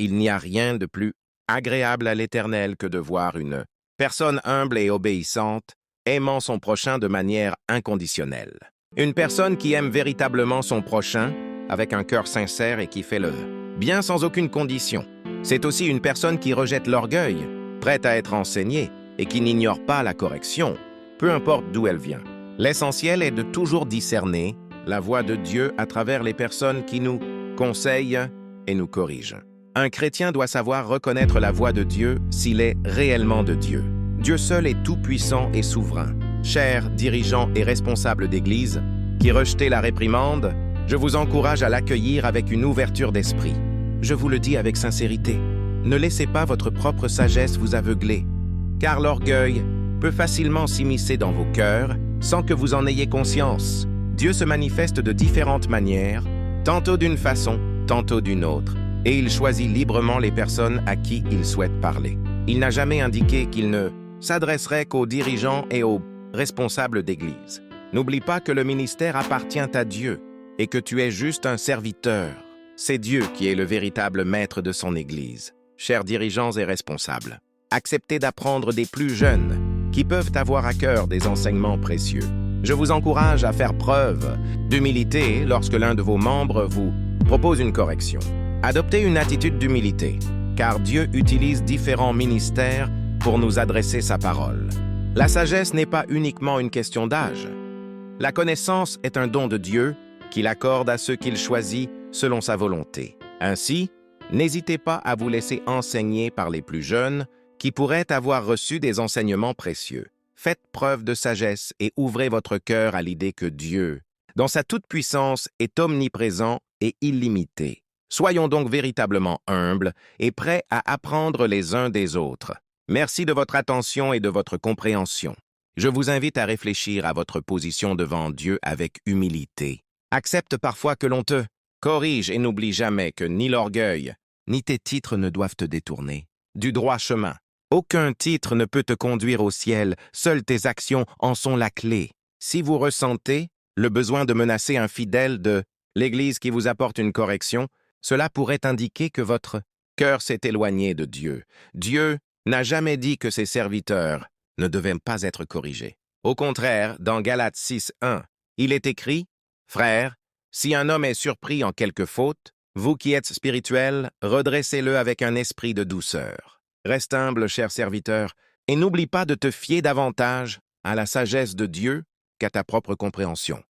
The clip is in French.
il n'y a rien de plus agréable à l'Éternel que de voir une personne humble et obéissante, aimant son prochain de manière inconditionnelle. Une personne qui aime véritablement son prochain, avec un cœur sincère et qui fait le bien sans aucune condition. C'est aussi une personne qui rejette l'orgueil, prête à être enseignée et qui n'ignore pas la correction, peu importe d'où elle vient. L'essentiel est de toujours discerner la voix de Dieu à travers les personnes qui nous conseillent et nous corrigent. Un chrétien doit savoir reconnaître la voix de Dieu s'il est réellement de Dieu. Dieu seul est tout-puissant et souverain. Chers dirigeants et responsables d'Église qui rejetez la réprimande, je vous encourage à l'accueillir avec une ouverture d'esprit. Je vous le dis avec sincérité, ne laissez pas votre propre sagesse vous aveugler, car l'orgueil peut facilement s'immiscer dans vos cœurs sans que vous en ayez conscience. Dieu se manifeste de différentes manières, tantôt d'une façon, tantôt d'une autre, et il choisit librement les personnes à qui il souhaite parler. Il n'a jamais indiqué qu'il ne s'adresserait qu'aux dirigeants et aux responsables d'Église. N'oublie pas que le ministère appartient à Dieu et que tu es juste un serviteur. C'est Dieu qui est le véritable maître de son Église. Chers dirigeants et responsables, acceptez d'apprendre des plus jeunes qui peuvent avoir à cœur des enseignements précieux. Je vous encourage à faire preuve d'humilité lorsque l'un de vos membres vous propose une correction. Adoptez une attitude d'humilité, car Dieu utilise différents ministères pour nous adresser sa parole. La sagesse n'est pas uniquement une question d'âge. La connaissance est un don de Dieu qu'il accorde à ceux qu'il choisit selon sa volonté. Ainsi, n'hésitez pas à vous laisser enseigner par les plus jeunes qui pourraient avoir reçu des enseignements précieux. Faites preuve de sagesse et ouvrez votre cœur à l'idée que Dieu, dans sa toute-puissance, est omniprésent et illimité. Soyons donc véritablement humbles et prêts à apprendre les uns des autres. Merci de votre attention et de votre compréhension. Je vous invite à réfléchir à votre position devant Dieu avec humilité. Accepte parfois que l'on te corrige et n'oublie jamais que ni l'orgueil, ni tes titres ne doivent te détourner du droit chemin. Aucun titre ne peut te conduire au ciel, seules tes actions en sont la clé. Si vous ressentez le besoin de menacer un fidèle de l'Église qui vous apporte une correction, cela pourrait indiquer que votre cœur s'est éloigné de Dieu. Dieu n'a jamais dit que ses serviteurs ne devaient pas être corrigés. Au contraire, dans Galates 6:1, il est écrit « Frères, si un homme est surpris en quelque faute, vous qui êtes spirituels, redressez-le avec un esprit de douceur. » Reste humble, cher serviteur, et n'oublie pas de te fier davantage à la sagesse de Dieu qu'à ta propre compréhension.